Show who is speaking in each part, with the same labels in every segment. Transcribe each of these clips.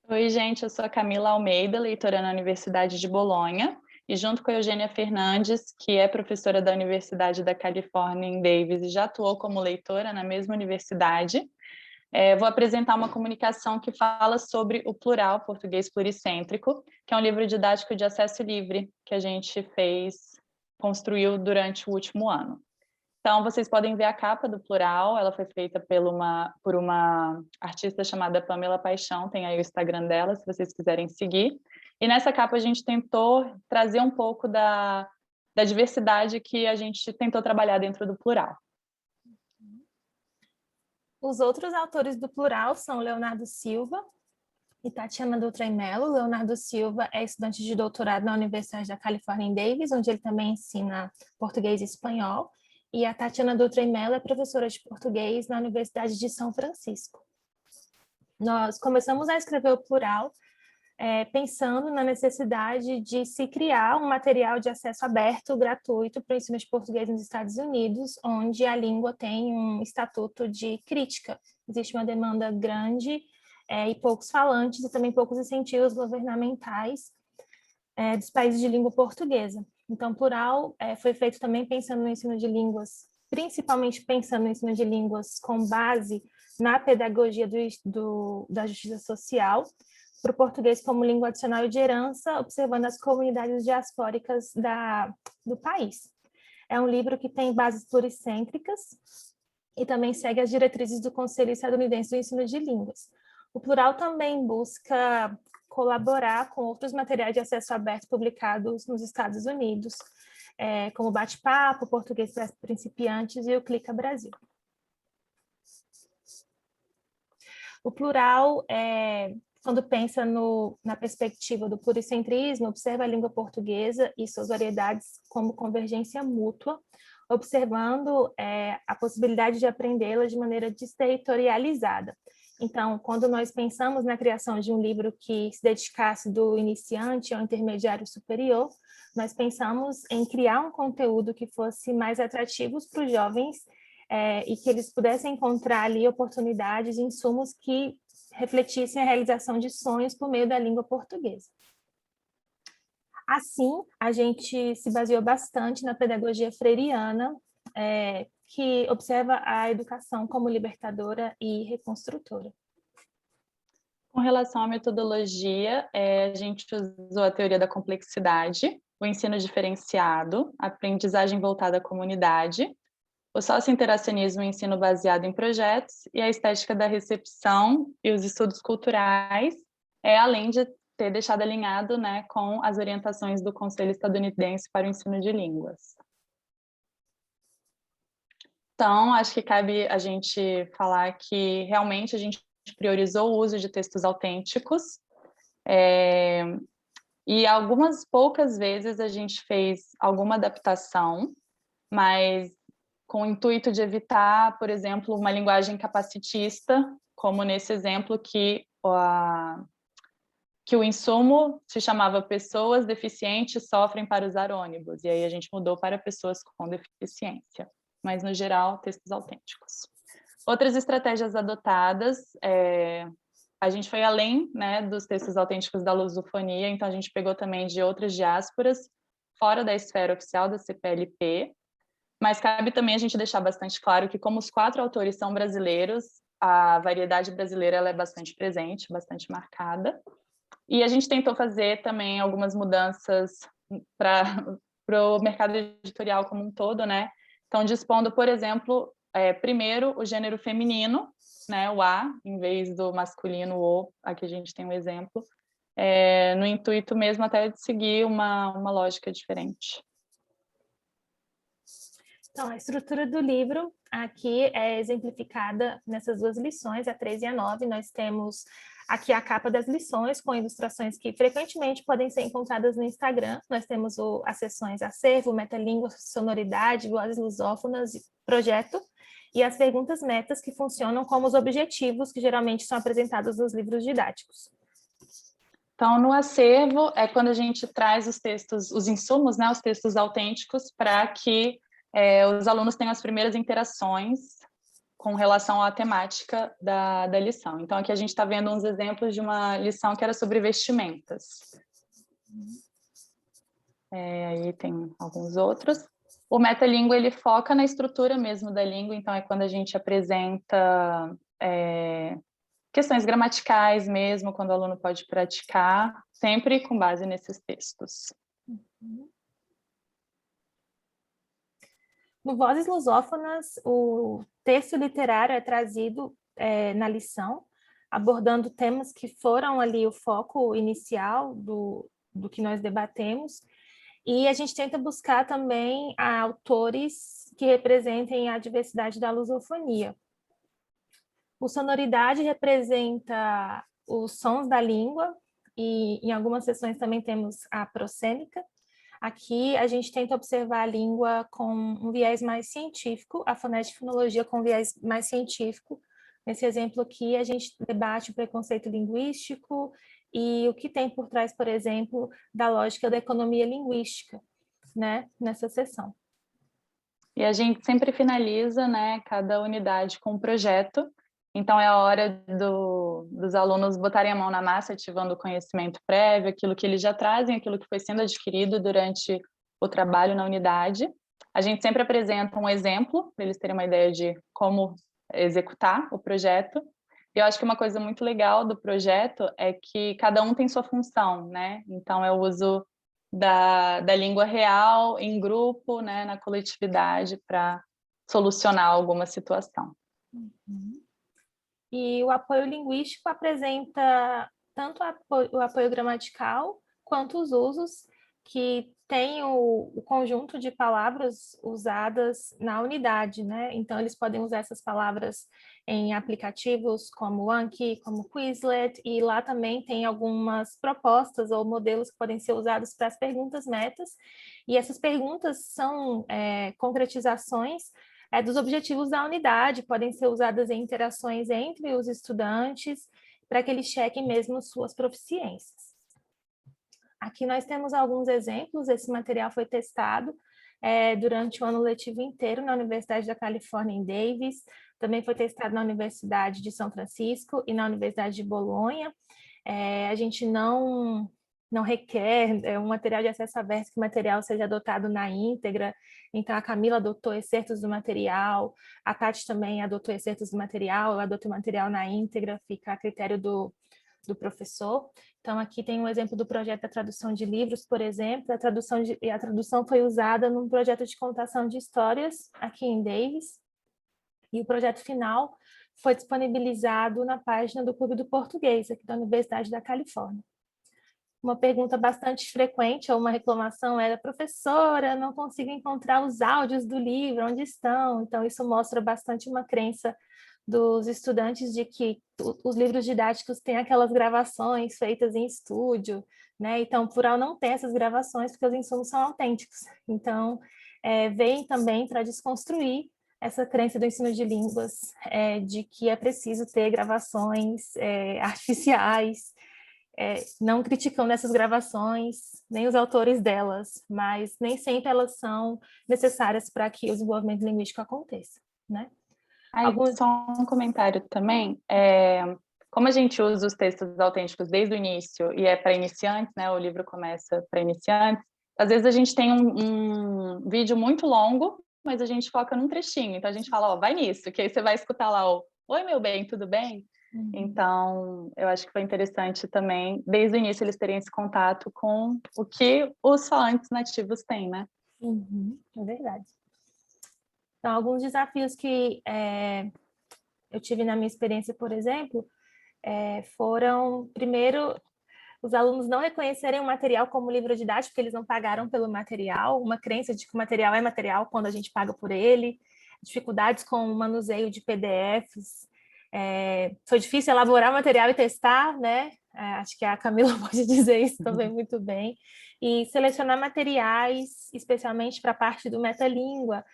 Speaker 1: Oi, gente, eu sou a Camila Almeida, leitora na Universidade de Bolonha, e junto com a Eugênia Fernandes, que é professora da Universidade da Califórnia em Davis e já atuou como leitora na mesma universidade, vou apresentar uma comunicação que fala sobre o plural português pluricêntrico, que é um livro didático de acesso livre que a gente construiu durante o último ano. Então, vocês podem ver a capa do plural, ela foi feita por uma artista chamada Pamela Paixão, tem aí o Instagram dela, se vocês quiserem seguir. E nessa capa a gente tentou trazer um pouco da diversidade que a gente tentou trabalhar dentro do plural.
Speaker 2: Os outros autores do plural são Leonardo Silva e Tatiana Dutra Mello. Leonardo Silva é estudante de doutorado na Universidade da Califórnia em Davis, onde ele também ensina português e espanhol. E a Tatiana Dutra Mello é professora de português na Universidade de São Francisco. Nós começamos a escrever o plural pensando na necessidade de se criar um material de acesso aberto, gratuito, para o ensino de português nos Estados Unidos, onde a língua tem um estatuto de crítica. Existe uma demanda grande e poucos falantes e também poucos incentivos governamentais dos países de língua portuguesa. Então, o plural foi feito também pensando no ensino de línguas, principalmente pensando no ensino de línguas com base na pedagogia da justiça social, para o português como língua adicional e de herança, observando as comunidades diaspóricas do país. É um livro que tem bases pluricêntricas e também segue as diretrizes do Conselho Estadunidense do Ensino de Línguas. O plural também busca colaborar com outros materiais de acesso aberto publicados nos Estados Unidos, como o Bate-Papo, Português para Principiantes e o Clica Brasil. O plural, quando pensa na perspectiva do pluricentrismo, observa a língua portuguesa e suas variedades como convergência mútua, observando a possibilidade de aprendê-la de maneira desterritorializada. Então, quando nós pensamos na criação de um livro que se dedicasse do iniciante ao intermediário superior, nós pensamos em criar um conteúdo que fosse mais atrativo para os jovens e que eles pudessem encontrar ali oportunidades e insumos que refletissem a realização de sonhos por meio da língua portuguesa. Assim, a gente se baseou bastante na pedagogia freiriana, que observa a educação como libertadora e reconstrutora.
Speaker 1: Com relação à metodologia, a gente usou a teoria da complexidade, o ensino diferenciado, a aprendizagem voltada à comunidade, o socio-interacionismo e o ensino baseado em projetos e a estética da recepção e os estudos culturais, além de ter deixado alinhado, né, com as orientações do Conselho Estadunidense para o Ensino de Línguas. Então, acho que cabe a gente falar que realmente a gente priorizou o uso de textos autênticos, e algumas poucas vezes a gente fez alguma adaptação, mas com o intuito de evitar, por exemplo, uma linguagem capacitista, como nesse exemplo que o insumo se chamava Pessoas Deficientes Sofrem para Usar Ônibus, e aí a gente mudou para Pessoas com Deficiência, mas no geral, textos autênticos. Outras estratégias adotadas, a gente foi além, né, dos textos autênticos da lusofonia, então a gente pegou também de outras diásporas, fora da esfera oficial da CPLP, mas cabe também a gente deixar bastante claro que, como os 4 autores são brasileiros, a variedade brasileira ela é bastante presente, bastante marcada. E a gente tentou fazer também algumas mudanças para o mercado editorial como um todo, né? Então, dispondo, por exemplo, primeiro o gênero feminino, né, o A, em vez do masculino o, aqui a gente tem um exemplo, no intuito mesmo até de seguir uma lógica diferente.
Speaker 2: Então, a estrutura do livro aqui é exemplificada nessas 2 lições, a 3 e a 9. Nós temos aqui a capa das lições, com ilustrações que frequentemente podem ser encontradas no Instagram. Nós temos as seções acervo, metalíngua, sonoridade, vozes lusófonas, projeto, e as perguntas metas que funcionam como os objetivos que geralmente são apresentados nos livros didáticos.
Speaker 1: Então, no acervo é quando a gente traz os textos, os insumos, né, os textos autênticos, para que os alunos tenham as primeiras interações com relação à temática da lição. Então, aqui a gente está vendo uns exemplos de uma lição que era sobre vestimentas. Aí tem alguns outros. O metalíngua, ele foca na estrutura mesmo da língua, então é quando a gente apresenta questões gramaticais mesmo, quando o aluno pode praticar, sempre com base nesses textos.
Speaker 2: No Vozes Lusófonas, o texto literário é trazido na lição, abordando temas que foram ali o foco inicial do que nós debatemos, e a gente tenta buscar também autores que representem a diversidade da lusofonia. O sonoridade representa os sons da língua, e em algumas sessões também temos a prosêmica. Aqui a gente tenta observar a língua com um viés mais científico, a fonética e fonologia com um viés mais científico. Nesse exemplo aqui, a gente debate o preconceito linguístico e o que tem por trás, por exemplo, da lógica da economia linguística, né, nessa sessão.
Speaker 1: E a gente sempre finaliza, né, cada unidade com um projeto. Então, é a hora dos alunos botarem a mão na massa, ativando o conhecimento prévio, aquilo que eles já trazem, aquilo que foi sendo adquirido durante o trabalho na unidade. A gente sempre apresenta um exemplo, para eles terem uma ideia de como executar o projeto. E eu acho que uma coisa muito legal do projeto é que cada um tem sua função, né? Então, é o uso da língua real em grupo, né, na coletividade, para solucionar alguma situação.
Speaker 2: E o apoio linguístico apresenta tanto o apoio gramatical, quanto os usos que tem o conjunto de palavras usadas na unidade, né? Então, eles podem usar essas palavras em aplicativos como Anki, como Quizlet, e lá também tem algumas propostas ou modelos que podem ser usados para as perguntas metas, e essas perguntas são concretizações dos objetivos da unidade, podem ser usadas em interações entre os estudantes, para que eles chequem mesmo suas proficiências. Aqui nós temos alguns exemplos, esse material foi testado durante o ano letivo inteiro na Universidade da Califórnia em Davis, também foi testado na Universidade de São Francisco e na Universidade de Bolonha. A gente não requer um material de acesso aberto que o material seja adotado na íntegra, então a Camila adotou excertos do material, a Tati também adotou excertos do material, eu adotei o material na íntegra, fica a critério do professor. Então aqui tem um exemplo do projeto da tradução de livros, por exemplo, a tradução foi usada num projeto de contação de histórias aqui em Davis, e o projeto final foi disponibilizado na página do Clube do Português, aqui da Universidade da Califórnia. Uma pergunta bastante frequente, ou uma reclamação, era: professora, não consigo encontrar os áudios do livro, onde estão? Então, isso mostra bastante uma crença dos estudantes de que os livros didáticos têm aquelas gravações feitas em estúdio, né? Então, por não ter essas gravações, porque os insumos são autênticos. Então, vem também para desconstruir essa crença do ensino de línguas, de que é preciso ter gravações artificiais, não criticando essas gravações, nem os autores delas, mas nem sempre elas são necessárias para que o desenvolvimento linguístico aconteça, né?
Speaker 1: Só um comentário também, como a gente usa os textos autênticos desde o início e é para iniciantes, né, o livro começa para iniciantes, às vezes a gente tem um vídeo muito longo, mas a gente foca num trechinho, então a gente fala, ó, vai nisso, que aí você vai escutar lá o oi, meu bem, tudo bem? Então, eu acho que foi interessante também, desde o início, eles terem esse contato com o que os falantes nativos têm, né?
Speaker 2: É verdade. Então, alguns desafios que eu tive na minha experiência, por exemplo, foram, primeiro, os alunos não reconhecerem o material como livro didático, porque eles não pagaram pelo material, uma crença de que o material é material quando a gente paga por ele, dificuldades com o manuseio de PDFs, foi difícil elaborar o material e testar, né? Acho que a Camila pode dizer isso também muito bem. E selecionar materiais, especialmente para a parte do metalíngua,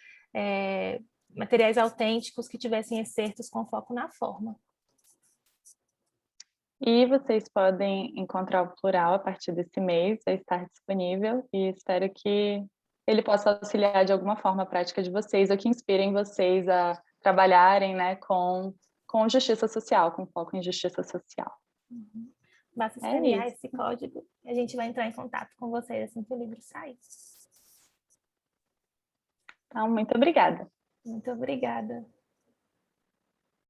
Speaker 2: materiais autênticos que tivessem excertos com foco na forma.
Speaker 1: E vocês podem encontrar o plural a partir desse mês, vai estar disponível, e espero que ele possa auxiliar de alguma forma a prática de vocês, ou que inspirem vocês a trabalharem, né, com justiça social, com foco em justiça social.
Speaker 2: Basta escanear esse código e a gente vai entrar em contato com vocês assim que o livro sair.
Speaker 1: Então, muito obrigada.
Speaker 2: Muito obrigada.